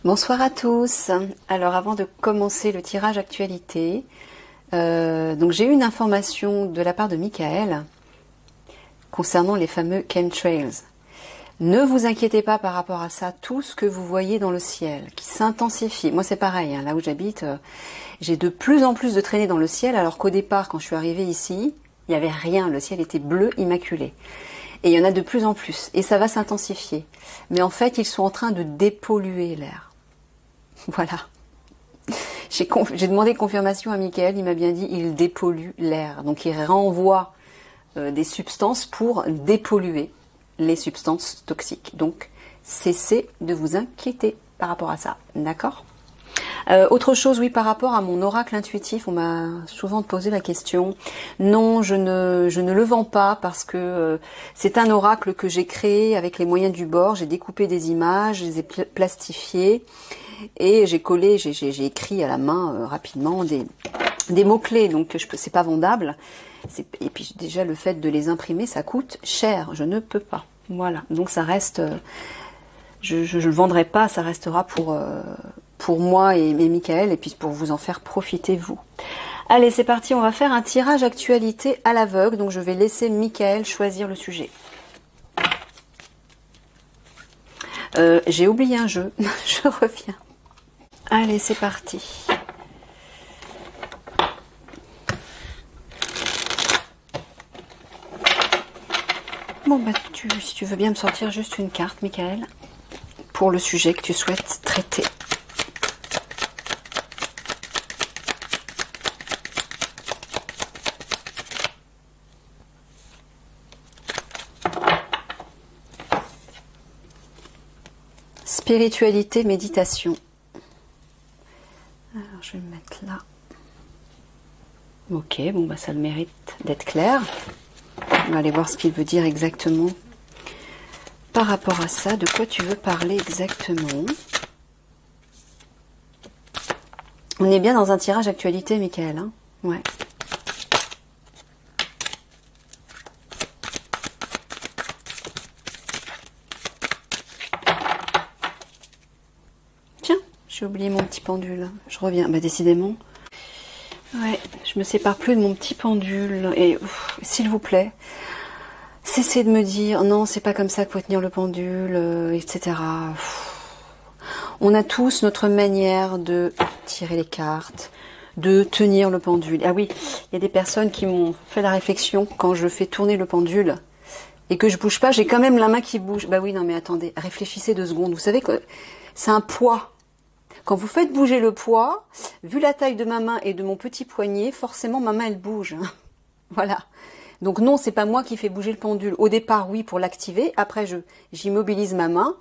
Bonsoir à tous. Alors avant de commencer le tirage actualité, donc j'ai eu une information de la part de Michael concernant les fameux chemtrails. Ne vous inquiétez pas par rapport à ça, tout ce que vous voyez dans le ciel qui s'intensifie. Moi c'est pareil, hein, là où j'habite, j'ai de plus en plus de traînées dans le ciel, alors qu'au départ quand je suis arrivée ici, il n'y avait rien, le ciel était bleu immaculé. Et il y en a de plus en plus, et ça va s'intensifier. Mais en fait, ils sont en train de dépolluer l'air. Voilà. J'ai demandé confirmation à Michael, il m'a bien dit il dépollue l'air. Donc il renvoie des substances pour dépolluer les substances toxiques. Donc cessez de vous inquiéter par rapport à ça. D'accord ? Autre chose, oui, par rapport à mon oracle intuitif, on m'a souvent posé la question. Non, je ne le vends pas parce que c'est un oracle que j'ai créé avec les moyens du bord. J'ai découpé des images, je les ai plastifiées et j'ai collé, j'ai écrit à la main rapidement des mots-clés. Donc c'est pas vendable. Et puis déjà le fait de les imprimer, ça coûte cher. Je ne peux pas. Voilà. Donc ça reste. Je ne le vendrai pas. Ça restera pour moi et Michael, et puis pour vous en faire profiter vous. Allez, c'est parti, on va faire un tirage actualité à l'aveugle, donc je vais laisser Michael choisir le sujet. J'ai oublié un jeu, je reviens. Allez, c'est parti. Bon, bah, si tu veux bien me sortir juste une carte, Michael, pour le sujet que tu souhaites traiter. Spiritualité, méditation. Alors, je vais me mettre là. Ok, bon, bah, ça le mérite d'être clair. On va aller voir ce qu'il veut dire exactement par rapport à ça. De quoi tu veux parler exactement? On est bien dans un tirage actualité, Michael, hein? Ouais. J'ai oublié mon petit pendule. Je reviens. Bah décidément. Ouais, je me sépare plus de mon petit pendule. Et s'il vous plaît, cessez de me dire non, c'est pas comme ça qu'il faut tenir le pendule, etc. On a tous notre manière de tirer les cartes, de tenir le pendule. Ah oui, il y a des personnes qui m'ont fait la réflexion quand je fais tourner le pendule et que je bouge pas, j'ai quand même la main qui bouge. Bah oui, non mais attendez, réfléchissez 2 secondes. Vous savez que c'est un poids. Quand vous faites bouger le poids, vu la taille de ma main et de mon petit poignet, forcément ma main elle bouge. Voilà. Donc non, c'est pas moi qui fais bouger le pendule. Au départ, oui, pour l'activer. Après, j'immobilise ma main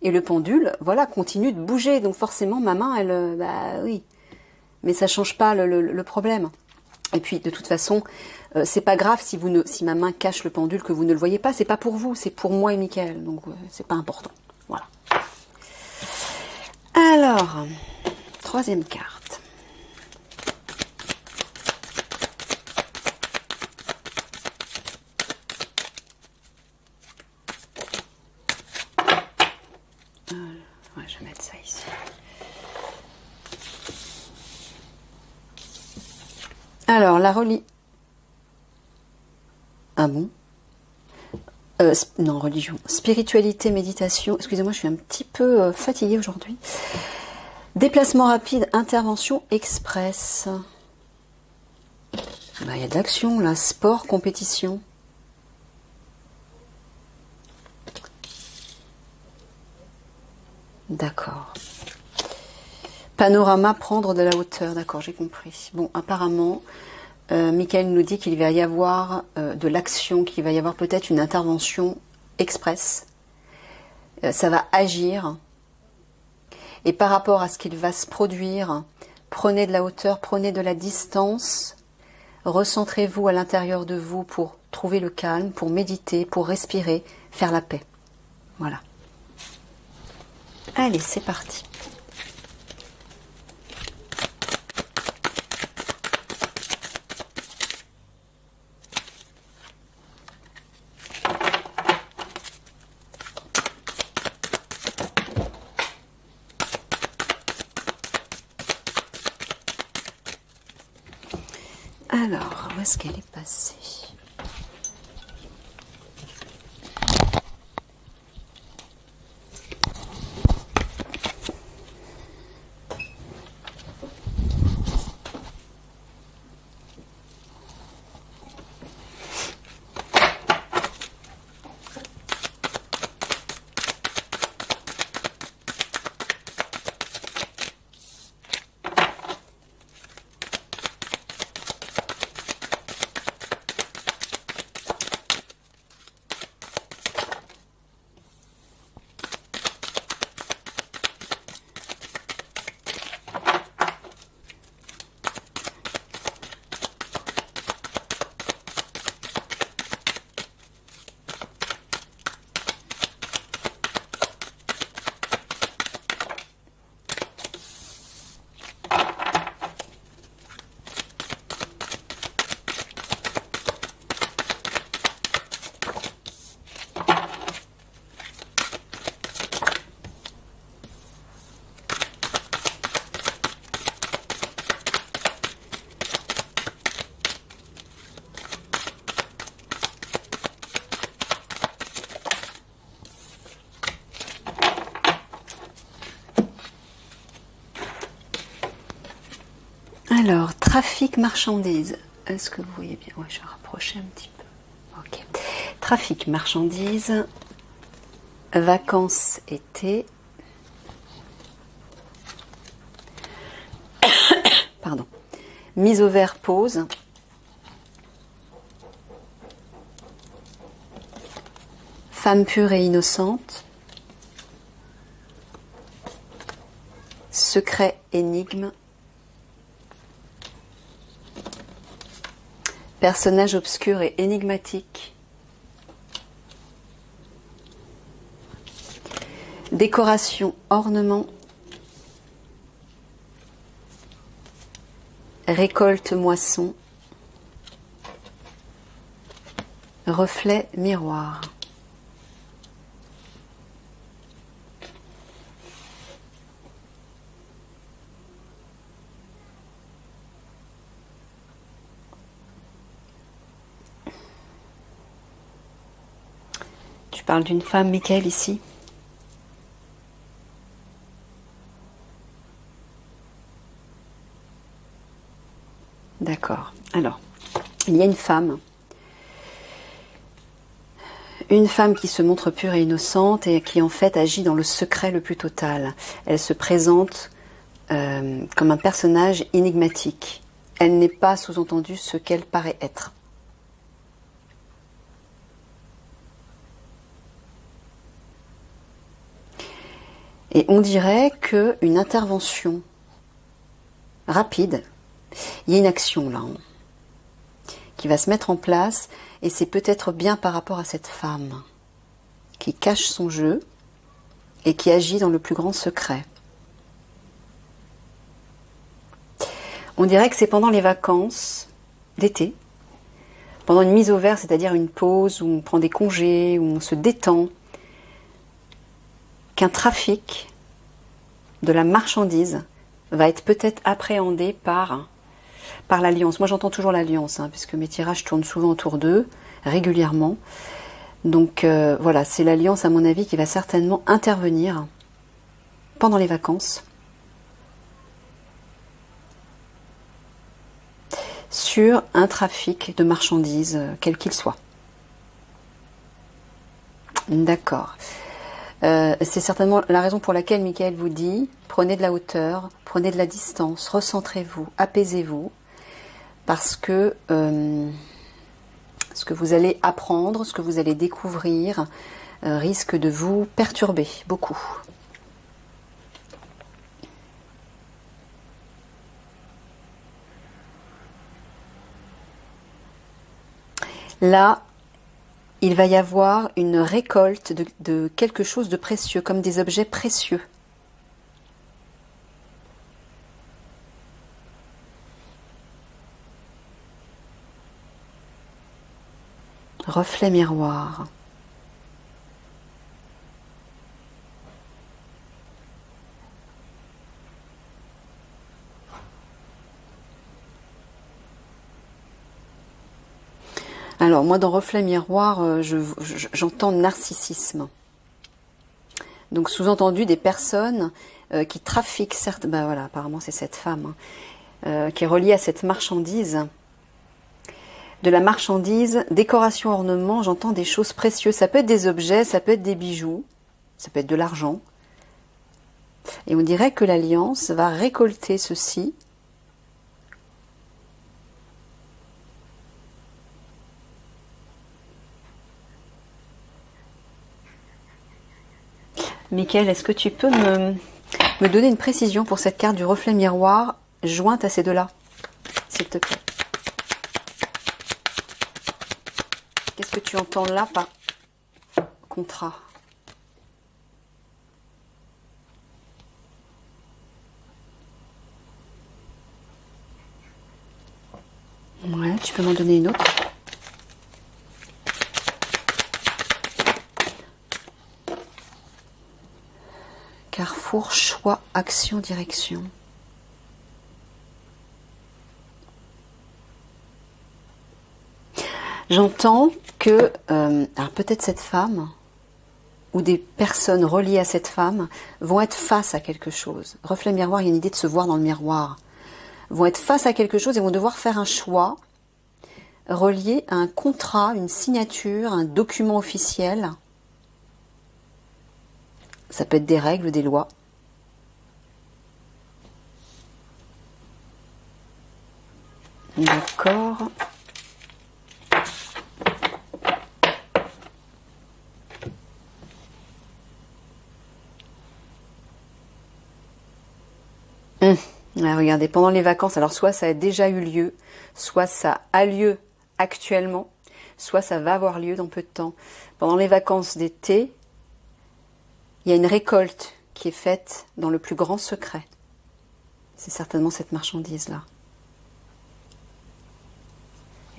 et le pendule, voilà, continue de bouger. Donc forcément, ma main, elle, bah oui. Mais ça change pas le problème. Et puis de toute façon, c'est pas grave si ma main cache le pendule que vous ne le voyez pas. C'est pas pour vous, c'est pour moi et Michael. Donc c'est pas important. Voilà. Alors, 3e carte. Ouais, je vais mettre ça ici. Alors, la Ah bon? Non, religion. Spiritualité, méditation. Excusez-moi, je suis un petit peu fatiguée aujourd'hui. Déplacement rapide, intervention express. Bah, il y a de l'action là. Sport, compétition. D'accord. Panorama, prendre de la hauteur. D'accord, j'ai compris. Bon, apparemment, Michael nous dit qu'il va y avoir de l'action, qu'il va y avoir peut-être une intervention express. Ça va agir. Et par rapport à ce qu'il va se produire, prenez de la hauteur, prenez de la distance. Recentrez-vous à l'intérieur de vous pour trouver le calme, pour méditer, pour respirer, faire la paix. Voilà. Allez, c'est parti. Alors, où est-ce qu'elle est passée? Alors, trafic marchandises. Est-ce que vous voyez bien? Ouais, je vais rapprocher un petit peu. Ok. Trafic marchandises. Vacances été. Pardon. Mise au vert pause. Femme pure et innocente. Secret énigme. Personnage obscur et énigmatique. Décoration, ornement. Récolte, moisson. Reflet, miroir. Tu parles d'une femme, Michael, ici? D'accord. Alors, il y a une femme qui se montre pure et innocente et qui en fait agit dans le secret le plus total. Elle se présente comme un personnage énigmatique. Elle n'est pas sous-entendu ce qu'elle paraît être. Et on dirait qu'une intervention rapide, il y a une action là qui va se mettre en place et c'est peut-être bien par rapport à cette femme qui cache son jeu et qui agit dans le plus grand secret. On dirait que c'est pendant les vacances d'été, pendant une mise au vert, c'est-à-dire une pause où on prend des congés, où on se détend, qu'un trafic de la marchandise va être peut-être appréhendé par l'alliance. Moi j'entends toujours l'alliance, puisque mes tirages tournent souvent autour d'eux, régulièrement. Donc voilà, c'est l'alliance à mon avis qui va certainement intervenir pendant les vacances sur un trafic de marchandises, quel qu'il soit. D'accord. C'est certainement la raison pour laquelle Michael vous dit prenez de la hauteur, prenez de la distance, recentrez-vous, apaisez-vous, parce que ce que vous allez apprendre, ce que vous allez découvrir risque de vous perturber beaucoup. Là, il va y avoir une récolte de quelque chose de précieux, comme des objets précieux. Reflet miroir. Alors, moi, dans Reflet Miroir, j'entends narcissisme. Donc, sous-entendu, des personnes qui trafiquent, certes, ben voilà, apparemment, c'est cette femme, hein, qui est reliée à cette marchandise. De la marchandise, décoration, ornement, j'entends des choses précieuses. Ça peut être des objets, ça peut être des bijoux, ça peut être de l'argent. Et on dirait que l'Alliance va récolter ceci. Michael, est-ce que tu peux me donner une précision pour cette carte du reflet miroir jointe à ces deux-là, s'il te plaît? Qu'est-ce que tu entends là par contrat? Ouais, tu peux m'en donner une autre? Carrefour, choix, action, direction. J'entends que, alors peut-être cette femme, ou des personnes reliées à cette femme, vont être face à quelque chose. Reflet miroir, il y a une idée de se voir dans le miroir. Vont être face à quelque chose et vont devoir faire un choix relié à un contrat, une signature, un document officiel. Ça peut être des règles, des lois. D'accord. Regardez, pendant les vacances, alors soit ça a déjà eu lieu, soit ça a lieu actuellement, soit ça va avoir lieu dans peu de temps. Pendant les vacances d'été, il y a une récolte qui est faite dans le plus grand secret. C'est certainement cette marchandise-là.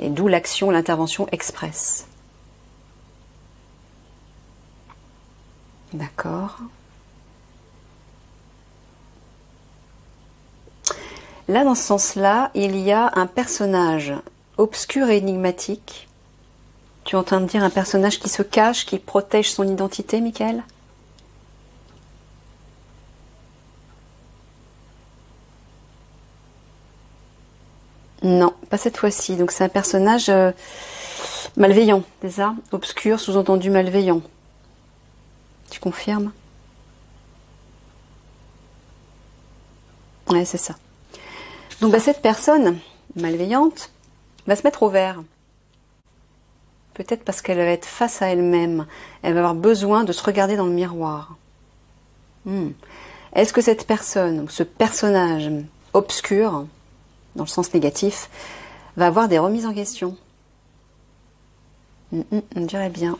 Et d'où l'action, l'intervention express. D'accord. Là, dans ce sens-là, il y a un personnage obscur et énigmatique. Tu es en train de dire un personnage qui se cache, qui protège son identité, Michael? Non, pas cette fois-ci. Donc c'est un personnage malveillant, c'est ça? Obscur, sous-entendu malveillant. Tu confirmes? Ouais, c'est ça. Donc cette personne malveillante va se mettre au vert. Peut-être parce qu'elle va être face à elle-même. Elle va avoir besoin de se regarder dans le miroir. Est-ce que cette personne, ou ce personnage obscur, dans le sens négatif, va avoir des remises en question? On dirait bien.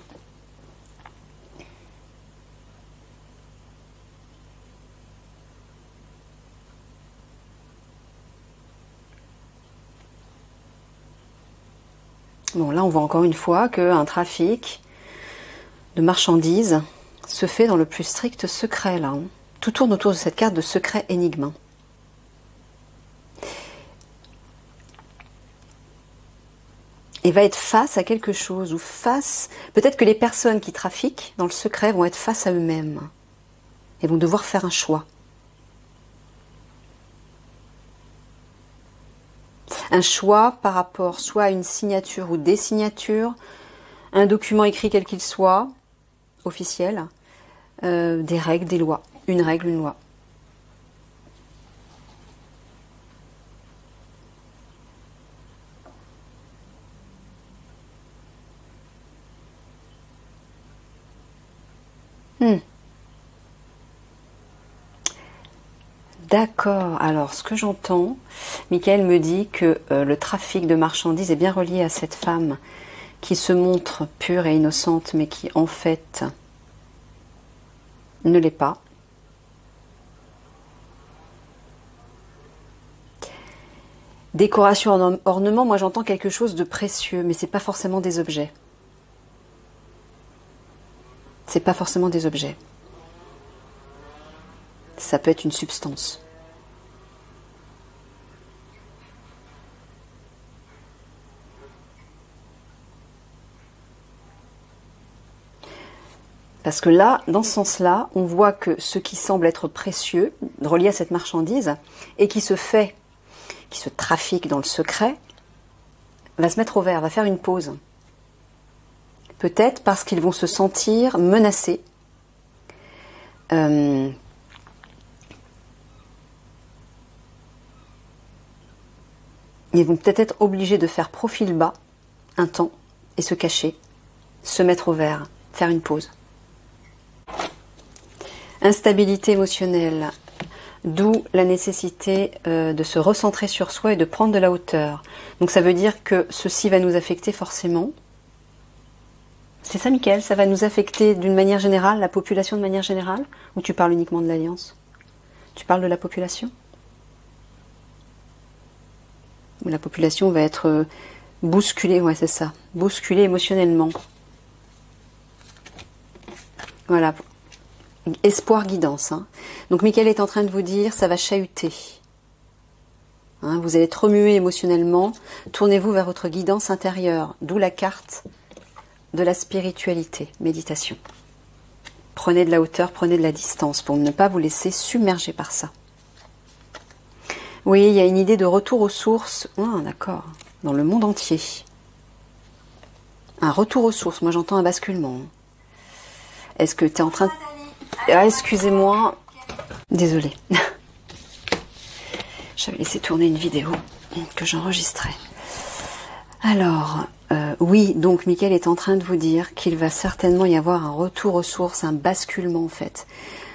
Bon, là, on voit encore une fois qu'un trafic de marchandises se fait dans le plus strict secret, là. Tout tourne autour de cette carte de secret énigme. Et va être face à quelque chose, ou face... Peut-être que les personnes qui trafiquent dans le secret vont être face à eux-mêmes. Et vont devoir faire un choix. Un choix par rapport soit à une signature ou des signatures, un document écrit quel qu'il soit, officiel, des règles, des lois. Une règle, une loi. D'accord. Alors, ce que j'entends, Michael me dit que le trafic de marchandises est bien relié à cette femme qui se montre pure et innocente, mais qui, en fait, ne l'est pas. Décoration, ornement, moi j'entends quelque chose de précieux, mais c'est pas forcément des objets. C'est pas forcément des objets. Ça peut être une substance. Parce que là, dans ce sens-là, on voit que ce qui semble être précieux, relié à cette marchandise, et qui se trafique dans le secret, va se mettre au vert, va faire une pause. Peut-être parce qu'ils vont se sentir menacés. Ils vont peut-être être obligés de faire profil bas un temps et se cacher, se mettre au vert, faire une pause. Instabilité émotionnelle, d'où la nécessité de se recentrer sur soi et de prendre de la hauteur. Donc ça veut dire que ceci va nous affecter forcément. C'est ça, Mickaël, ça va nous affecter d'une manière générale, la population de manière générale, ou tu parles uniquement de l'Alliance? Tu parles de la population? Ou la population va être bousculée, ouais c'est ça, bousculée émotionnellement. Voilà. Espoir, guidance. Hein. Donc Mickaël est en train de vous dire, ça va chahuter. Hein, vous allez être remué émotionnellement. Tournez-vous vers votre guidance intérieure. D'où la carte de la spiritualité. Méditation. Prenez de la hauteur, prenez de la distance pour ne pas vous laisser submerger par ça. Oui, il y a une idée de retour aux sources. Ah, d'accord. Dans le monde entier. Un retour aux sources. Moi, j'entends un basculement. Est-ce que tu es en train de... Ah, excusez-moi. Désolée. J'avais laissé tourner une vidéo que j'enregistrais. Alors, oui, donc Mickaël est en train de vous dire qu'il va certainement y avoir un retour aux sources, un basculement en fait,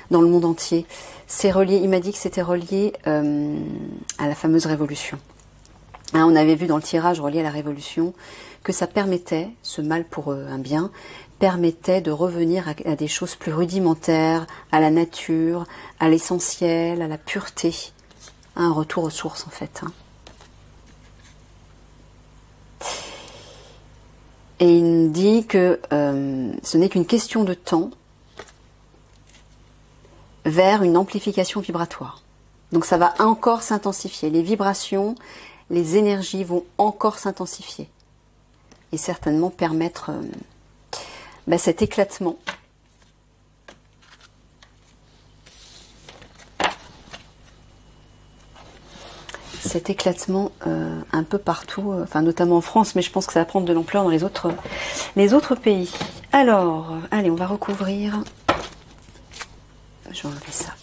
dans le monde entier. C'est relié, il m'a dit que c'était relié à la fameuse révolution. Hein, on avait vu dans le tirage relié à la révolution que ça permettait, ce mal pour un bien, permettait de revenir à des choses plus rudimentaires, à la nature, à l'essentiel, à la pureté. Un retour aux sources en fait. Hein. Et il dit que ce n'est qu'une question de temps vers une amplification vibratoire. Donc ça va encore s'intensifier. Les vibrations, les énergies vont encore s'intensifier. Et certainement permettre cet éclatement. Cet éclatement un peu partout, enfin notamment en France, mais je pense que ça va prendre de l'ampleur dans les autres pays. Alors, allez, on va recouvrir. Je vais enlever ça.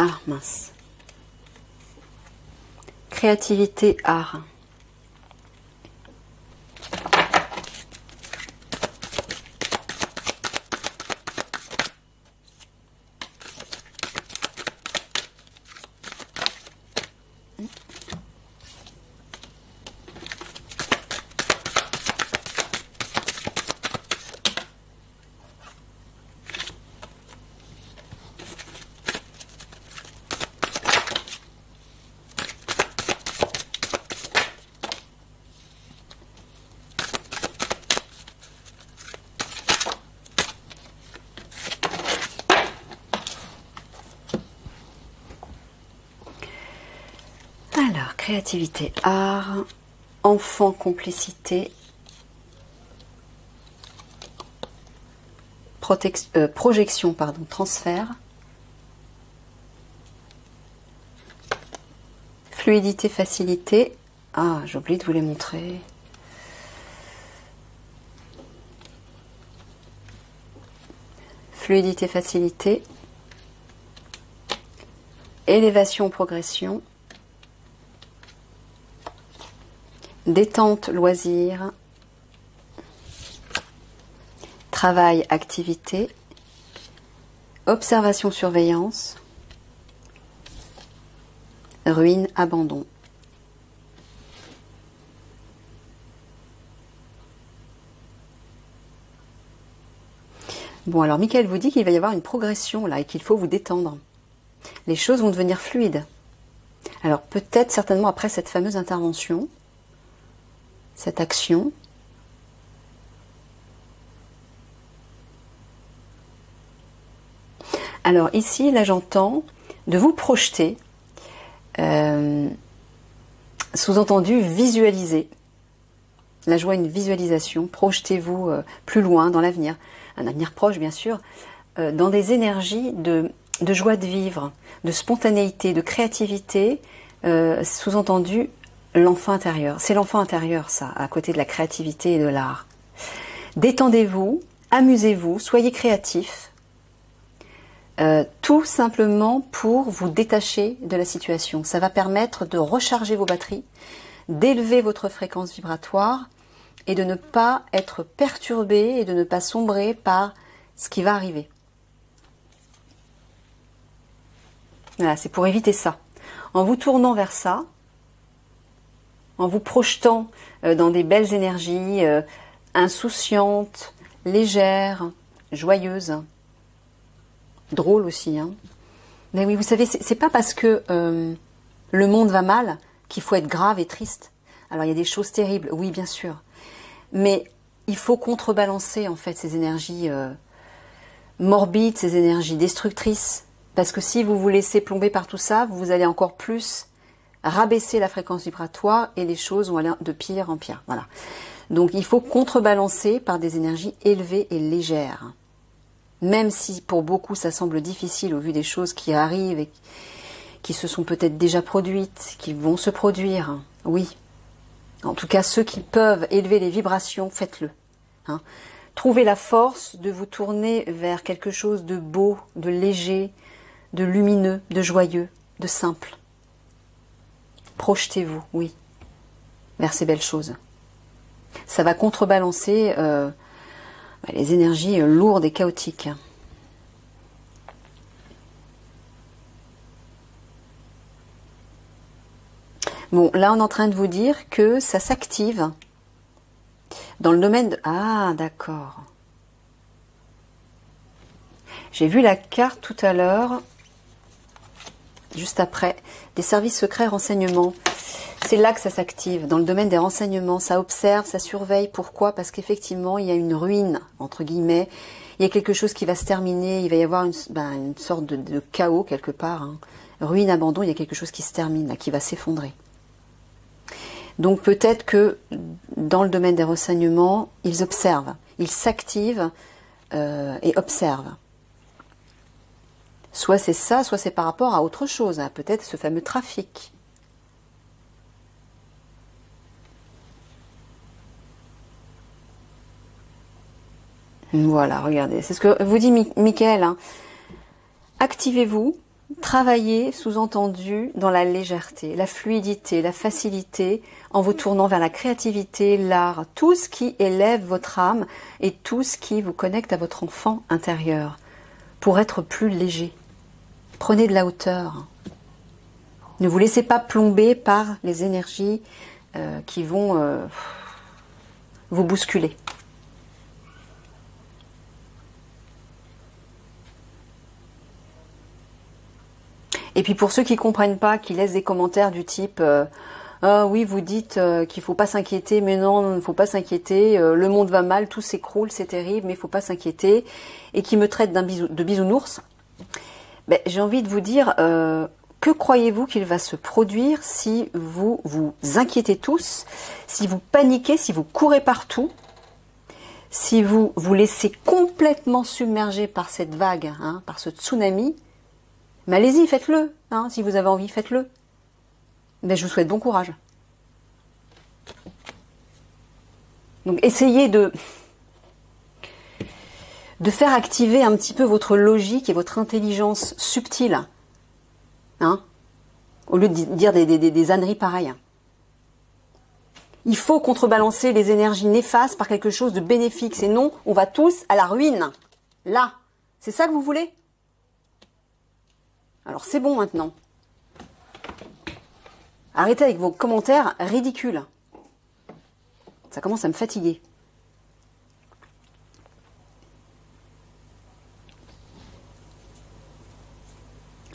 Ah, mince. Créativité, art. Alors, créativité, art, enfant, complicité, projection, pardon, transfert, fluidité, facilité. Ah, j'ai oublié de vous les montrer. Fluidité, facilité, élévation, progression, détente, loisir, travail, activité, observation, surveillance, ruine, abandon. Bon, alors Mickaël vous dit qu'il va y avoir une progression là et qu'il faut vous détendre. Les choses vont devenir fluides. Alors peut-être certainement après cette fameuse intervention, cette action, Alors ici, là j'entends de vous projeter, sous-entendu visualiser. Là je vois une visualisation, projetez-vous plus loin dans l'avenir, un avenir proche bien sûr, dans des énergies de joie de vivre, de spontanéité, de créativité, sous-entendu l'enfant intérieur. C'est l'enfant intérieur ça, à côté de la créativité et de l'art. Détendez-vous, amusez-vous, soyez créatifs, tout simplement pour vous détacher de la situation. Ça va permettre de recharger vos batteries, d'élever votre fréquence vibratoire et de ne pas être perturbé et de ne pas sombrer par ce qui va arriver. Voilà, c'est pour éviter ça. En vous tournant vers ça, en vous projetant dans des belles énergies insouciantes, légères, joyeuses, drôles aussi. Hein. Mais oui, vous savez, c'est pas parce que le monde va mal qu'il faut être grave et triste. Alors il y a des choses terribles, oui bien sûr. Mais il faut contrebalancer en fait ces énergies morbides, ces énergies destructrices. Parce que si vous vous laissez plomber par tout ça, vous allez encore plus rabaisser la fréquence vibratoire et les choses vont aller de pire en pire. Voilà. Donc il faut contrebalancer par des énergies élevées et légères. Même si pour beaucoup ça semble difficile au vu des choses qui arrivent et qui se sont peut-être déjà produites, qui vont se produire. Oui. En tout cas, ceux qui peuvent élever les vibrations, faites-le. Hein. Trouvez la force de vous tourner vers quelque chose de beau, de léger, de lumineux, de joyeux, de simple. Projetez-vous, oui, vers ces belles choses. Ça va contrebalancer les énergies lourdes et chaotiques. Bon, là on est en train de vous dire que ça s'active dans le domaine de... Ah, d'accord. J'ai vu la carte tout à l'heure, juste après, des services secrets renseignements. C'est là que ça s'active, dans le domaine des renseignements. Ça observe, ça surveille. Pourquoi? Parce qu'effectivement, il y a une ruine, entre guillemets. Il y a quelque chose qui va se terminer. Il va y avoir une sorte de chaos quelque part. Hein. Ruine, abandon, il y a quelque chose qui se termine, là, qui va s'effondrer. Donc peut-être que dans le domaine des renseignements, ils observent. Ils s'activent et observent. Soit c'est ça, soit c'est par rapport à autre chose, hein, peut-être ce fameux trafic. Voilà, regardez, c'est ce que vous dit Michael. Hein. Activez-vous, travaillez, sous-entendu, dans la légèreté, la fluidité, la facilité, en vous tournant vers la créativité, l'art, tout ce qui élève votre âme et tout ce qui vous connecte à votre enfant intérieur, pour être plus léger. Prenez de la hauteur. Ne vous laissez pas plomber par les énergies qui vont vous bousculer. Et puis pour ceux qui ne comprennent pas, qui laissent des commentaires du type ah oui, vous dites qu'il ne faut pas s'inquiéter, mais non, il ne faut pas s'inquiéter, le monde va mal, tout s'écroule, c'est terrible, mais il ne faut pas s'inquiéter, et qui me traitent de bisounours, ben, j'ai envie de vous dire, que croyez-vous qu'il va se produire si vous vous inquiétez tous, si vous paniquez, si vous courez partout, si vous vous laissez complètement submerger par cette vague, hein, par ce tsunami, mais allez-y, faites-le, hein, si vous avez envie, faites-le. Mais je vous souhaite bon courage. Donc essayez de faire activer un petit peu votre logique et votre intelligence subtile, hein, au lieu de dire des âneries pareilles. Il faut contrebalancer les énergies néfastes par quelque chose de bénéfique, sinon on va tous à la ruine. Là, c'est ça que vous voulez ? Alors c'est bon maintenant. Arrêtez avec vos commentaires ridicules. Ça commence à me fatiguer.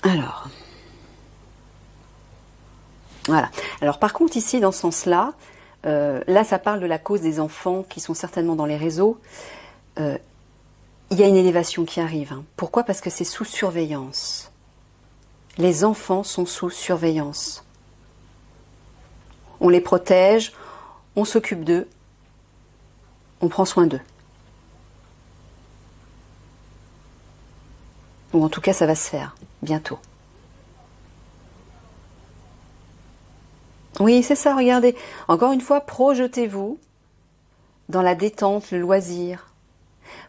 Alors. Voilà. Alors par contre ici, dans ce sens-là, là ça parle de la cause des enfants qui sont certainement dans les réseaux. il y a une élévation qui arrive. Hein. Pourquoi? Parce que c'est sous surveillance. Les enfants sont sous surveillance. On les protège, on s'occupe d'eux, on prend soin d'eux. Ou en tout cas, ça va se faire bientôt. Oui, c'est ça, regardez. Encore une fois, projetez-vous dans la détente, le loisir.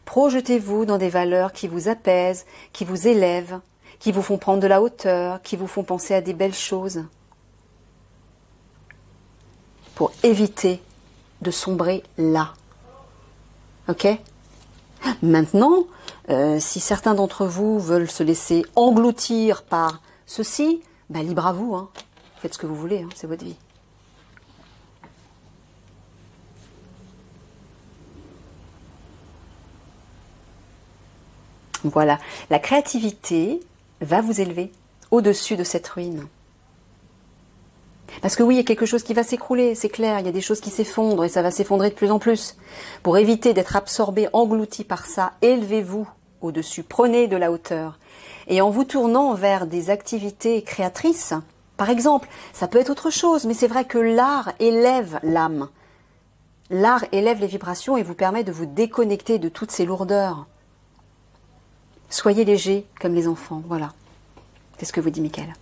Projetez-vous dans des valeurs qui vous apaisent, qui vous élèvent, qui vous font prendre de la hauteur, qui vous font penser à des belles choses. Pour éviter de sombrer là. Ok? Maintenant, si certains d'entre vous veulent se laisser engloutir par ceci, ben libre à vous. Hein. Faites ce que vous voulez, hein, c'est votre vie. Voilà, la créativité va vous élever au-dessus de cette ruine. Parce que oui, il y a quelque chose qui va s'écrouler, c'est clair, il y a des choses qui s'effondrent et ça va s'effondrer de plus en plus. Pour éviter d'être absorbé, englouti par ça, élevez-vous au-dessus, prenez de la hauteur. Et en vous tournant vers des activités créatrices, par exemple, ça peut être autre chose, mais c'est vrai que l'art élève l'âme. L'art élève les vibrations et vous permet de vous déconnecter de toutes ces lourdeurs. Soyez léger comme les enfants, voilà. C'est ce que vous dit Michael.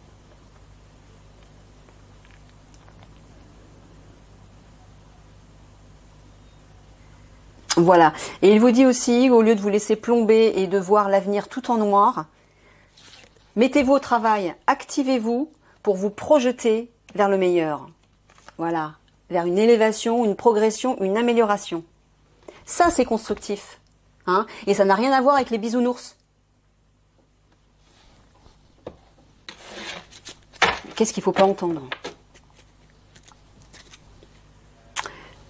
Voilà. Et il vous dit aussi, au lieu de vous laisser plomber et de voir l'avenir tout en noir, mettez-vous au travail, activez-vous pour vous projeter vers le meilleur. Voilà. Vers une élévation, une progression, une amélioration. Ça, c'est constructif. Hein, et ça n'a rien à voir avec les bisounours. Qu'est-ce qu'il ne faut pas entendre?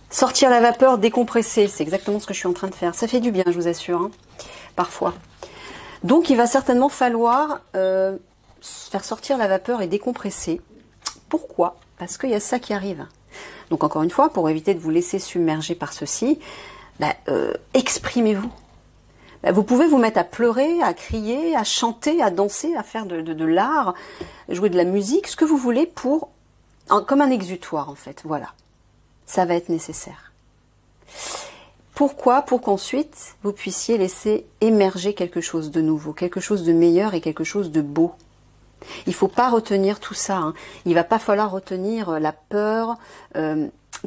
Sortir la vapeur, décompresser, c'est exactement ce que je suis en train de faire. Ça fait du bien, je vous assure, hein, parfois. Donc, il va certainement falloir faire sortir la vapeur et décompresser. Pourquoi? Parce qu'il y a ça qui arrive. Donc, encore une fois, pour éviter de vous laisser submerger par ceci, exprimez-vous. Vous pouvez vous mettre à pleurer, à crier, à chanter, à danser, à faire de l'art, jouer de la musique, ce que vous voulez comme un exutoire en fait, voilà. Ça va être nécessaire. Pourquoi? Pour qu'ensuite vous puissiez laisser émerger quelque chose de nouveau, quelque chose de meilleur et quelque chose de beau. Il ne faut pas retenir tout ça. Hein. Il ne va pas falloir retenir la peur,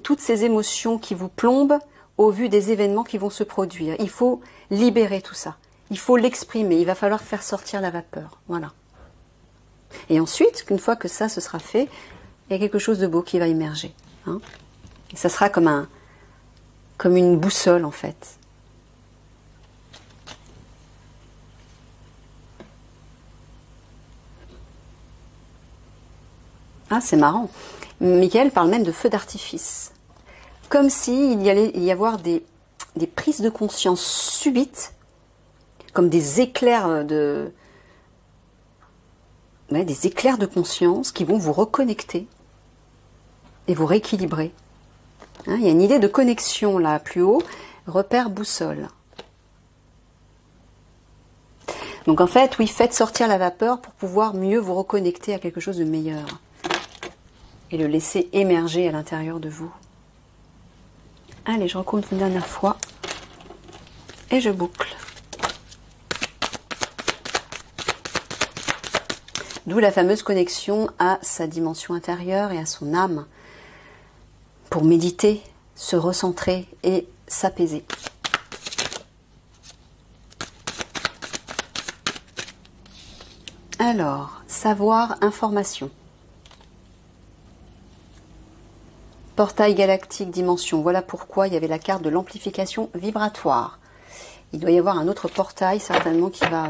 toutes ces émotions qui vous plombent au vu des événements qui vont se produire. Il faut libérer tout ça. Il faut l'exprimer. Il va falloir faire sortir la vapeur. Voilà. Et ensuite, une fois que ça se sera fait, il y a quelque chose de beau qui va émerger. Hein. Et ça sera comme une boussole en fait. Ah, c'est marrant. Michael parle même de feu d'artifice. Comme s'il y allait y avoir des prises de conscience subites, comme des éclairs de conscience qui vont vous reconnecter et vous rééquilibrer. Hein, il y a une idée de connexion là, plus haut, repère boussole. Donc en fait, oui, faites sortir la vapeur pour pouvoir mieux vous reconnecter à quelque chose de meilleur et le laisser émerger à l'intérieur de vous. Allez, je recompte une dernière fois et je boucle. D'où la fameuse connexion à sa dimension intérieure et à son âme pour méditer, se recentrer et s'apaiser. Alors, savoir, information. Portail galactique, dimension. Voilà pourquoi il y avait la carte de l'amplification vibratoire. Il doit y avoir un autre portail certainement qui va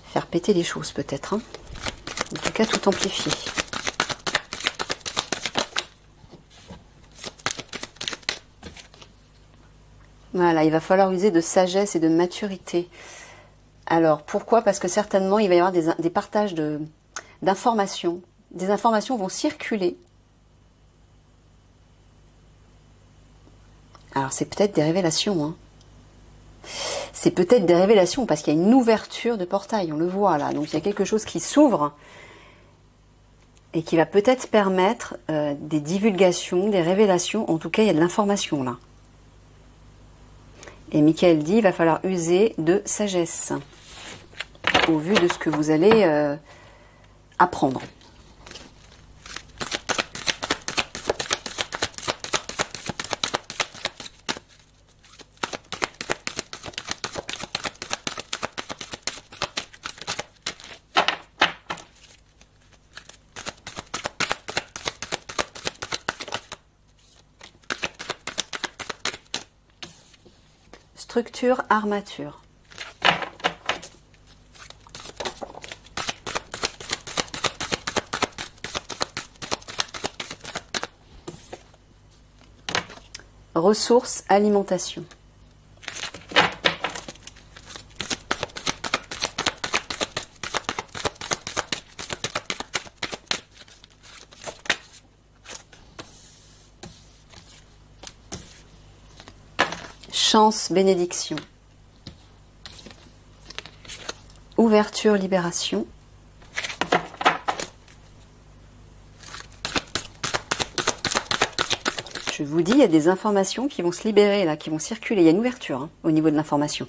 faire péter les choses peut-être. Hein. En tout cas, tout amplifier. Voilà, il va falloir user de sagesse et de maturité. Alors, pourquoi? Parce que certainement, il va y avoir des partages d'informations. Des informations vont circuler Alors c'est peut-être des révélations, hein. C'est peut-être des révélations parce qu'il y a une ouverture de portail, on le voit là. Donc il y a quelque chose qui s'ouvre et qui va peut-être permettre des divulgations, des révélations. En tout cas, il y a de l'information là. Et Michael dit, il va falloir user de sagesse au vu de ce que vous allez apprendre. Structure, armature. Ressources, alimentation. Chance, bénédiction. Ouverture, libération. Je vous dis, il y a des informations qui vont se libérer, là, qui vont circuler. Il y a une ouverture hein, au niveau de l'information.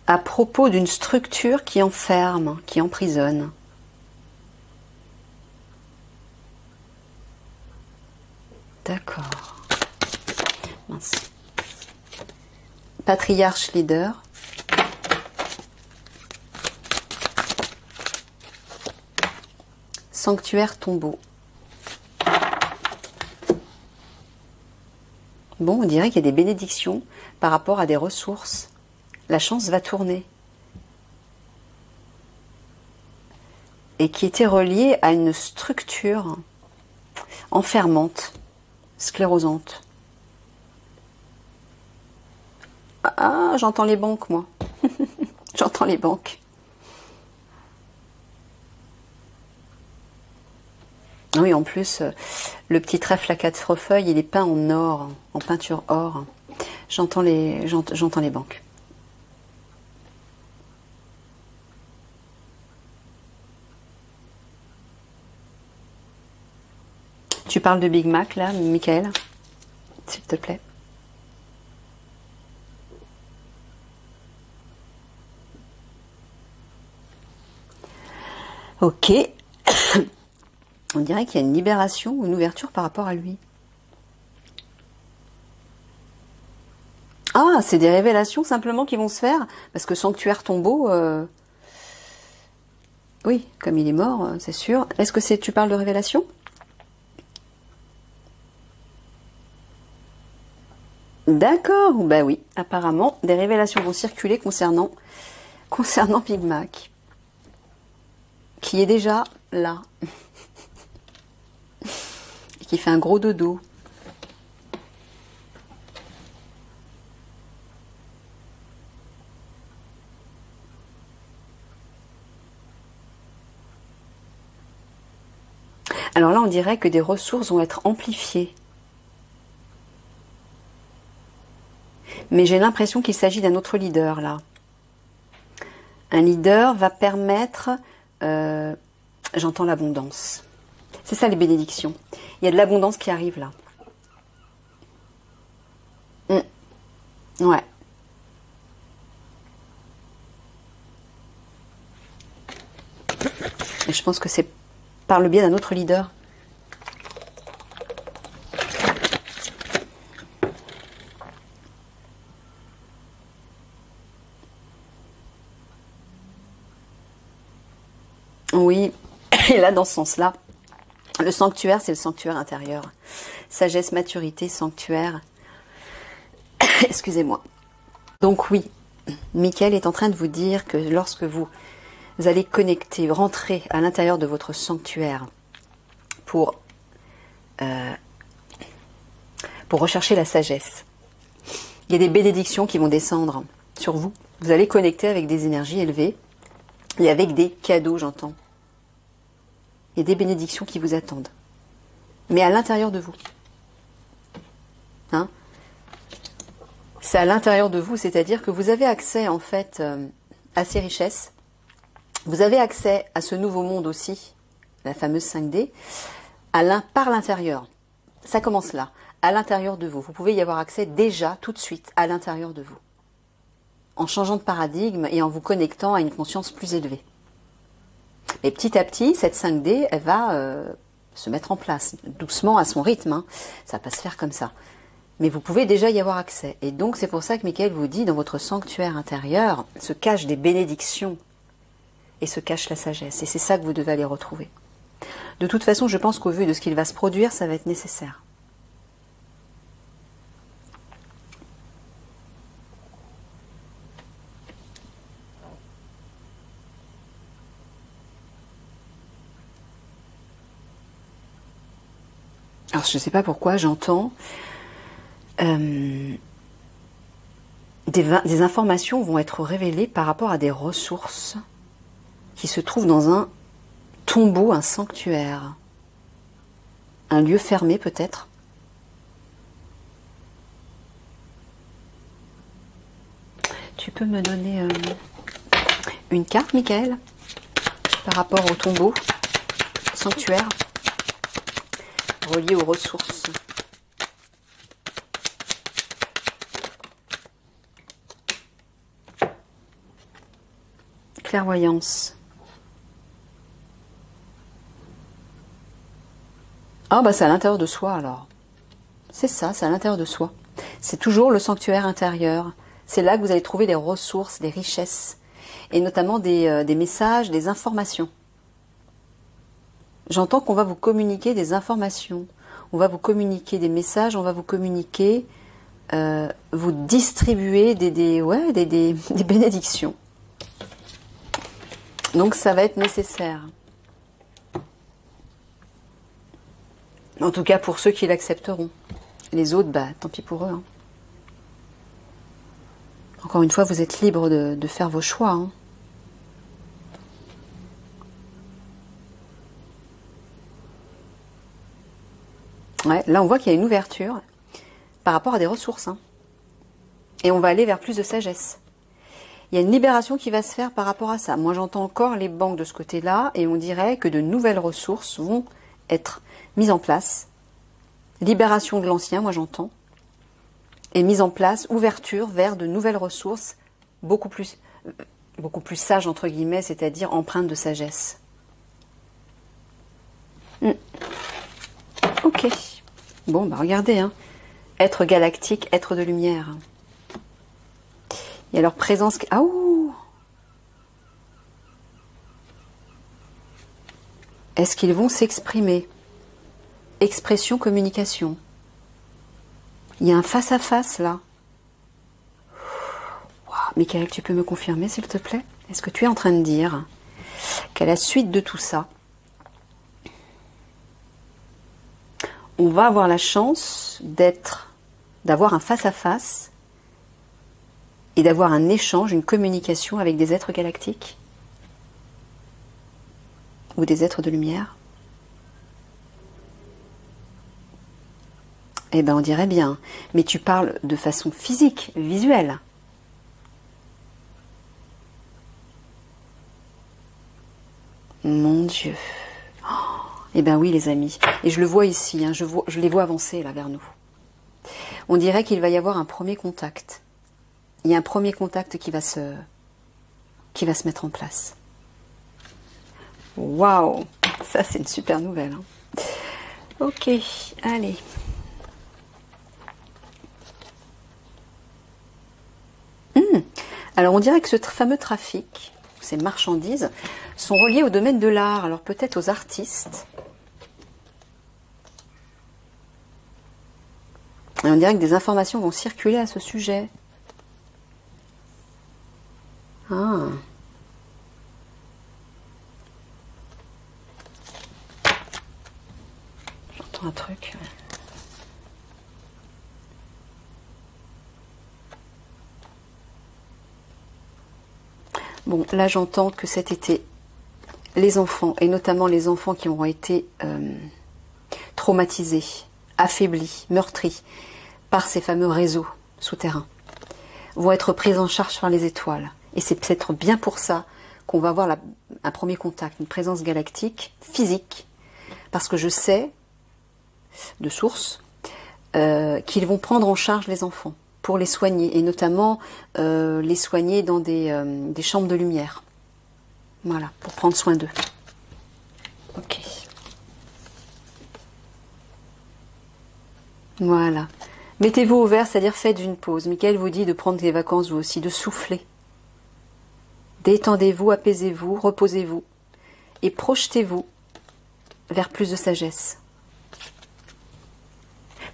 À propos d'une structure qui enferme, qui emprisonne. D'accord. Mince. Patriarche leader. Sanctuaire tombeau. Bon, on dirait qu'il y a des bénédictions par rapport à des ressources. La chance va tourner. Et qui était reliée à une structure enfermante, sclérosante. Ah, j'entends les banques, moi. J'entends les banques. Oui, en plus, le petit trèfle à quatre feuilles, il est peint en or, en peinture or. J'entends les banques. Tu parles de Big Mac, là, Michael, s'il te plaît. Ok. On dirait qu'il y a une libération ou une ouverture par rapport à lui. Ah, c'est des révélations simplement qui vont se faire. Parce que sanctuaire tombeau... Oui, comme il est mort, c'est sûr. Est-ce que tu parles de révélation? D'accord, bah oui, apparemment, des révélations vont circuler concernant Big Mac. Qui est déjà là. Et qui fait un gros dodo. Alors là, on dirait que des ressources vont être amplifiées. Mais j'ai l'impression qu'il s'agit d'un autre leader, là. Un leader va permettre... j'entends l'abondance. C'est ça, les bénédictions. Il y a de l'abondance qui arrive, là. Ouais. Et je pense que c'est par le biais d'un autre leader. Oui, et là, dans ce sens-là, le sanctuaire, c'est le sanctuaire intérieur. Sagesse, maturité, sanctuaire. Excusez-moi. Donc oui, Michael est en train de vous dire que lorsque vous allez connecter, rentrer à l'intérieur de votre sanctuaire pour rechercher la sagesse, il y a des bénédictions qui vont descendre sur vous. Vous allez connecter avec des énergies élevées et avec des cadeaux, j'entends. Il y a des bénédictions qui vous attendent. mais à l'intérieur de vous. Hein? C'est à l'intérieur de vous, c'est-à-dire que vous avez accès en fait à ces richesses. Vous avez accès à ce nouveau monde aussi, la fameuse 5D, par l'intérieur. Ça commence là, à l'intérieur de vous. Vous pouvez y avoir accès déjà, tout de suite, à l'intérieur de vous. En changeant de paradigme et en vous connectant à une conscience plus élevée. Mais petit à petit, cette 5D, elle va se mettre en place, doucement, à son rythme. Hein. Ça va pas se faire comme ça. Mais vous pouvez déjà y avoir accès. Et donc, c'est pour ça que Michael vous dit, dans votre sanctuaire intérieur, se cachent des bénédictions et se cache la sagesse. Et c'est ça que vous devez aller retrouver. De toute façon, je pense qu'au vu de ce qu'il va se produire, ça va être nécessaire. Alors, je ne sais pas pourquoi, j'entends des informations vont être révélées par rapport à des ressources qui se trouvent dans un tombeau, un sanctuaire, un lieu fermé peut-être. Tu peux me donner une carte, Michael, par rapport au tombeau, sanctuaire, relié aux ressources. Clairvoyance. Ah bah c'est à l'intérieur de soi alors. C'est ça, c'est à l'intérieur de soi. C'est toujours le sanctuaire intérieur. C'est là que vous allez trouver les ressources, les richesses. Et notamment des messages, des informations. J'entends qu'on va vous communiquer des informations. On va vous communiquer des messages, on va vous communiquer, vous distribuer des bénédictions. Donc ça va être nécessaire. En tout cas pour ceux qui l'accepteront. Les autres, bah tant pis pour eux. Hein. Encore une fois, vous êtes libre de faire vos choix. Hein. Ouais, là on voit qu'il y a une ouverture par rapport à des ressources. Hein. Et on va aller vers plus de sagesse. Il y a une libération qui va se faire par rapport à ça. Moi, j'entends encore les banques de ce côté-là et on dirait que de nouvelles ressources vont être mises en place. Libération de l'ancien, moi j'entends. Et mise en place, ouverture vers de nouvelles ressources beaucoup plus sages, entre guillemets, c'est-à-dire empreintes de sagesse. Ok. Bon, bah regardez, hein. Être galactique, être de lumière. Et alors présence... Ah ouh. Est-ce qu'ils vont s'exprimer? Expression, communication. Il y a un face-à-face là. Wow. Michael, tu peux me confirmer s'il te plaît? Est-ce que tu es en train de dire qu'à la suite de tout ça, on va avoir la chance d'avoir un face-à-face et d'avoir un échange, une communication avec des êtres galactiques ou des êtres de lumière? Eh bien, on dirait bien. Mais tu parles de façon physique, visuelle. Mon Dieu. Oh, eh bien oui, les amis. Et je le vois ici, hein, je les vois avancer là vers nous. On dirait qu'il va y avoir un premier contact. Il y a un premier contact qui va se mettre en place. Waouh! Ça, c'est une super nouvelle. Hein. Ok, allez. Alors, on dirait que ce fameux trafic, ces marchandises, sont reliées au domaine de l'art. Alors, peut-être aux artistes. Et on dirait que des informations vont circuler à ce sujet. Ah. J'entends un truc. Bon, là j'entends que cet été, les enfants, et notamment les enfants qui auront été traumatisés, affaiblis, meurtris par ces fameux réseaux souterrains, vont être prises en charge par les étoiles. Et c'est peut-être bien pour ça qu'on va avoir un premier contact, une présence galactique physique, parce que je sais, de source, qu'ils vont prendre en charge les enfants pour les soigner, et notamment les soigner dans des chambres de lumière. Voilà, pour prendre soin d'eux. Ok. Voilà. Mettez-vous au vert, c'est-à-dire faites une pause. Michael vous dit de prendre des vacances vous aussi, de souffler. Détendez-vous, apaisez-vous, reposez-vous et projetez-vous vers plus de sagesse.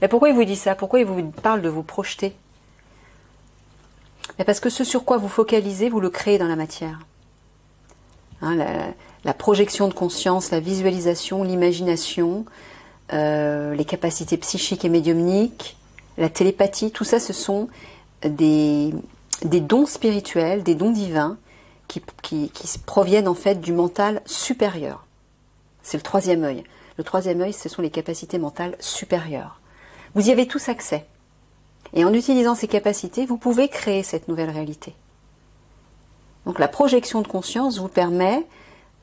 Mais pourquoi il vous dit ça? Pourquoi il vous parle de vous projeter? Mais parce que ce sur quoi vous focalisez, vous le créez dans la matière. Hein, la projection de conscience, la visualisation, l'imagination, les capacités psychiques et médiumniques, la télépathie, tout ça, ce sont des dons spirituels, des dons divins qui proviennent en fait du mental supérieur. C'est le troisième œil. Le troisième œil, ce sont les capacités mentales supérieures. Vous y avez tous accès. Et en utilisant ces capacités, vous pouvez créer cette nouvelle réalité. Donc la projection de conscience vous permet,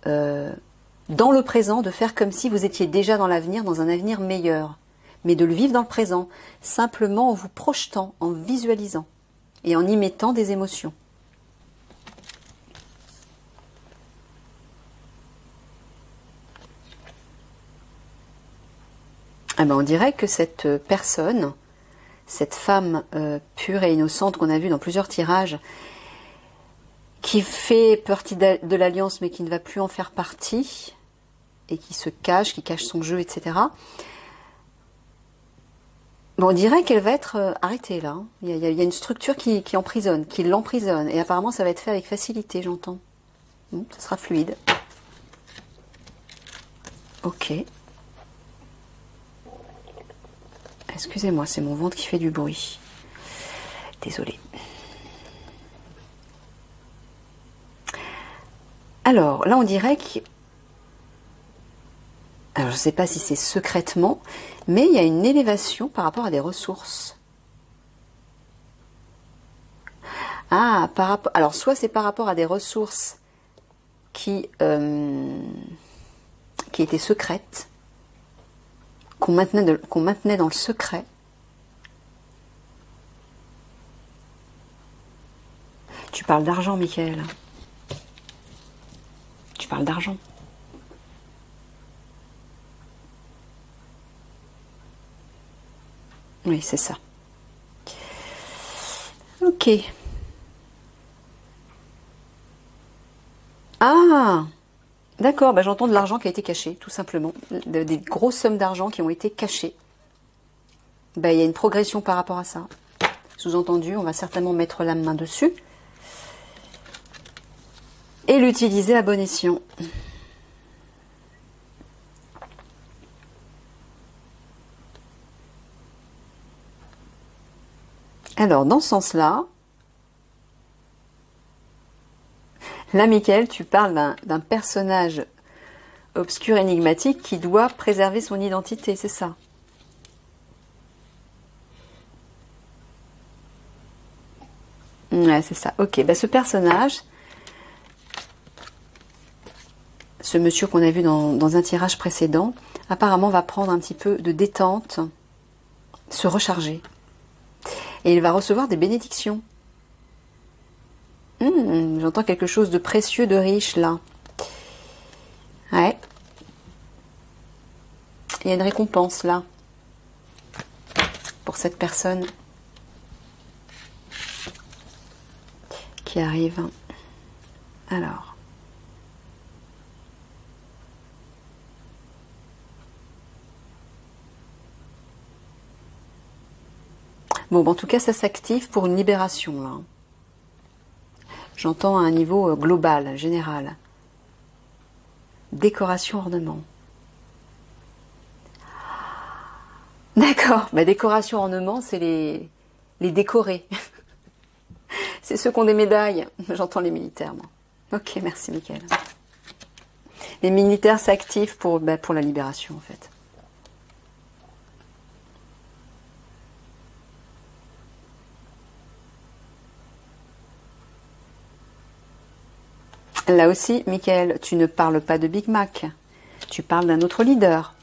dans le présent, de faire comme si vous étiez déjà dans l'avenir, dans un avenir meilleur. Mais de le vivre dans le présent, simplement en vous projetant, en visualisant et en y mettant des émotions. Ah ben on dirait que cette personne, cette femme pure et innocente qu'on a vue dans plusieurs tirages, qui fait partie de l'Alliance mais qui ne va plus en faire partie, et qui se cache, qui cache son jeu, etc. Bon, on dirait qu'elle va être arrêtée là. Il y a une structure qui emprisonne, qui l'emprisonne, et apparemment ça va être fait avec facilité, j'entends. Ça sera fluide. Ok. Excusez-moi, c'est mon ventre qui fait du bruit. Désolée. Alors, là, on dirait que... Alors, je ne sais pas si c'est secrètement, mais il y a une élévation par rapport à des ressources. Ah, alors, soit c'est par rapport à des ressources qui étaient secrètes, qu'on maintenait dans le secret. Tu parles d'argent, Michael. Tu parles d'argent. Oui, c'est ça. Ok. Ah, d'accord, bah j'entends de l'argent qui a été caché, tout simplement. Des grosses sommes d'argent qui ont été cachées. Bah, il y a une progression par rapport à ça. Sous-entendu, on va certainement mettre la main dessus. Et l'utiliser à bon escient. Alors, dans ce sens-là, là, Michael, tu parles d'un personnage obscur, énigmatique, qui doit préserver son identité, c'est ça? Ouais, c'est ça. Ok, bah, ce personnage, ce monsieur qu'on a vu dans un tirage précédent, apparemment va prendre un petit peu de détente, se recharger. Et il va recevoir des bénédictions. J'entends quelque chose de précieux, de riche, là. Ouais. Il y a une récompense, là. Pour cette personne. Qui arrive. Alors. Bon, en tout cas, ça s'active pour une libération, là. J'entends à un niveau global, général. Décoration, ornement. D'accord. Bah, décoration, ornement, c'est les décorés. C'est ceux qui ont des médailles. J'entends les militaires, moi. Ok, merci, Michael. Les militaires s'activent pour la libération, en fait. Là aussi, Michael, tu ne parles pas de Big Mac. Tu parles d'un autre leader.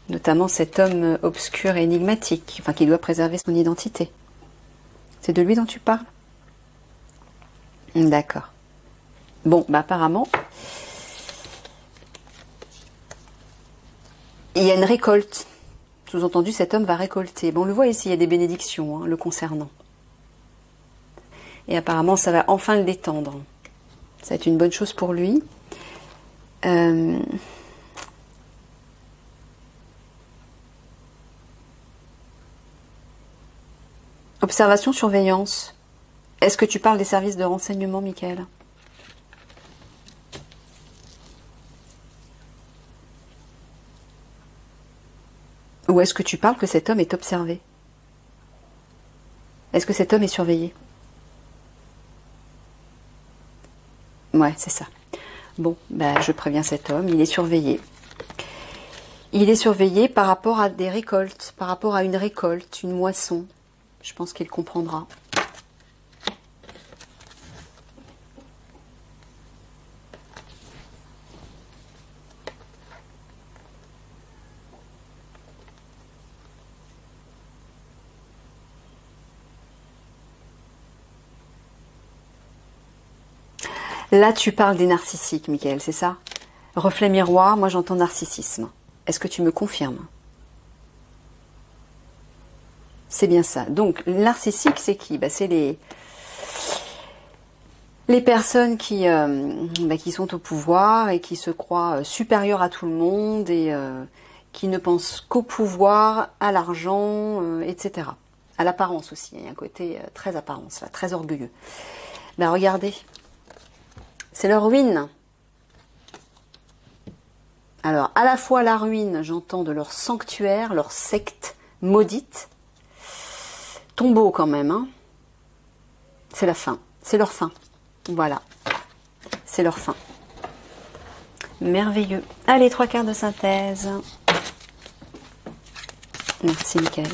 Notamment cet homme obscur et énigmatique, enfin qui doit préserver son identité. C'est de lui dont tu parles? D'accord. Bon, bah apparemment, il y a une récolte. Sous-entendu, cet homme va récolter. Bon, on le voit ici, il y a des bénédictions le concernant. Et apparemment, ça va enfin le détendre. Ça va être une bonne chose pour lui. Observation, surveillance. Est-ce que tu parles des services de renseignement, Michael? Ou est-ce que tu parles que cet homme est observé? Est-ce que cet homme est surveillé? Ouais, c'est ça. Bon, bah, je préviens cet homme, il est surveillé. Il est surveillé par rapport à des récoltes, par rapport à une récolte, une moisson. Je pense qu'il comprendra. Là, tu parles des narcissiques, Michael, c'est ça? Reflet miroir, moi j'entends narcissisme. Est-ce que tu me confirmes? C'est bien ça. Donc, narcissique, c'est qui? Bah, c'est les personnes qui sont au pouvoir et qui se croient supérieures à tout le monde et qui ne pensent qu'au pouvoir, à l'argent, etc. À l'apparence aussi. Il y a un côté très apparence, là, très orgueilleux. Bah, regardez. C'est leur ruine. Alors, à la fois la ruine, j'entends de leur sanctuaire, leur secte maudite. Tombeau quand même, hein. C'est la fin. C'est leur fin. Voilà. C'est leur fin. Merveilleux. Allez, 3/4 de synthèse. Merci, Michael.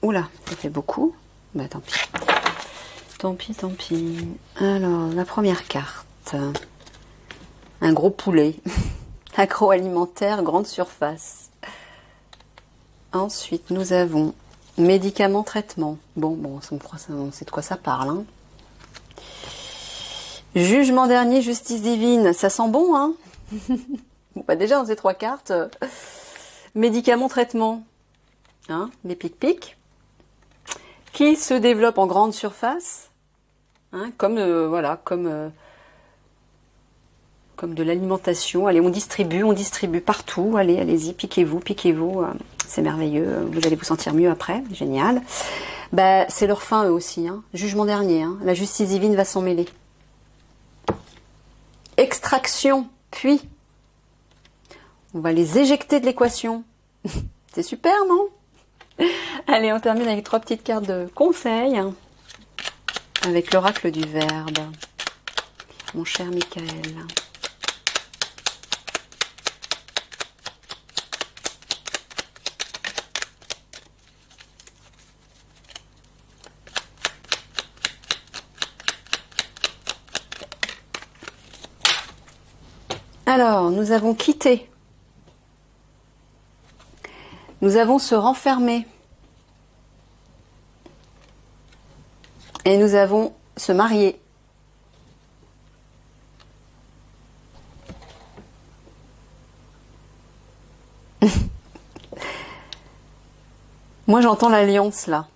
Oula, ça fait beaucoup. Bah tant pis. Tant pis, tant pis. Alors, la première carte. Un gros poulet. Agroalimentaire, grande surface. Ensuite, nous avons médicaments, traitement. Bon, on sait de quoi ça parle. Hein. Jugement dernier, justice divine. Ça sent bon, hein. Bon, bah déjà, dans ces 3 cartes, médicaments, traitement. Hein, les pic-pic. Qui se développe en grande surface, hein, comme de l'alimentation. Allez, on distribue partout. Allez, allez-y, piquez-vous, c'est merveilleux. Vous allez vous sentir mieux après, génial. Bah, c'est leur fin eux aussi. Hein. Jugement dernier, hein. La justice divine va s'en mêler. Extraction, puis on va les éjecter de l'équation. C'est super, non? Allez, on termine avec 3 petites cartes de conseil. Avec l'oracle du Verbe. Mon cher Michael. Alors, nous avons quitté. Nous avons se renfermer. Et nous avons se marier. Moi, j'entends l'alliance là.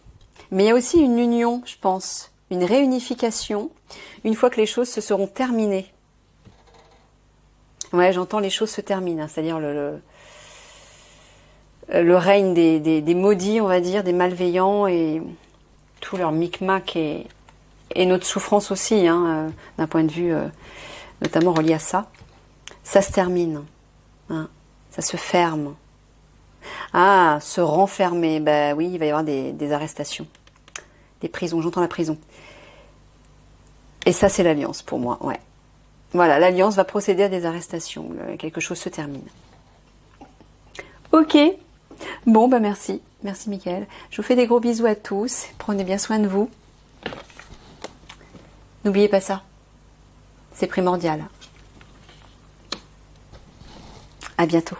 Mais il y a aussi une union, je pense. Une réunification, une fois que les choses se seront terminées. Ouais, j'entends les choses se terminent, hein, c'est-à-dire le règne des maudits, on va dire, des malveillants et tout leur micmac et notre souffrance aussi, hein, d'un point de vue notamment relié à ça. Ça se termine, hein, ça se ferme. Ah, se renfermer. Bah oui, il va y avoir des arrestations. Des prisons, j'entends la prison. Et ça, c'est l'alliance pour moi, ouais. Voilà, l'alliance va procéder à des arrestations. Quelque chose se termine. Ok. Bon, bah merci. Merci, Mickaël. Je vous fais des gros bisous à tous. Prenez bien soin de vous. N'oubliez pas ça. C'est primordial. À bientôt.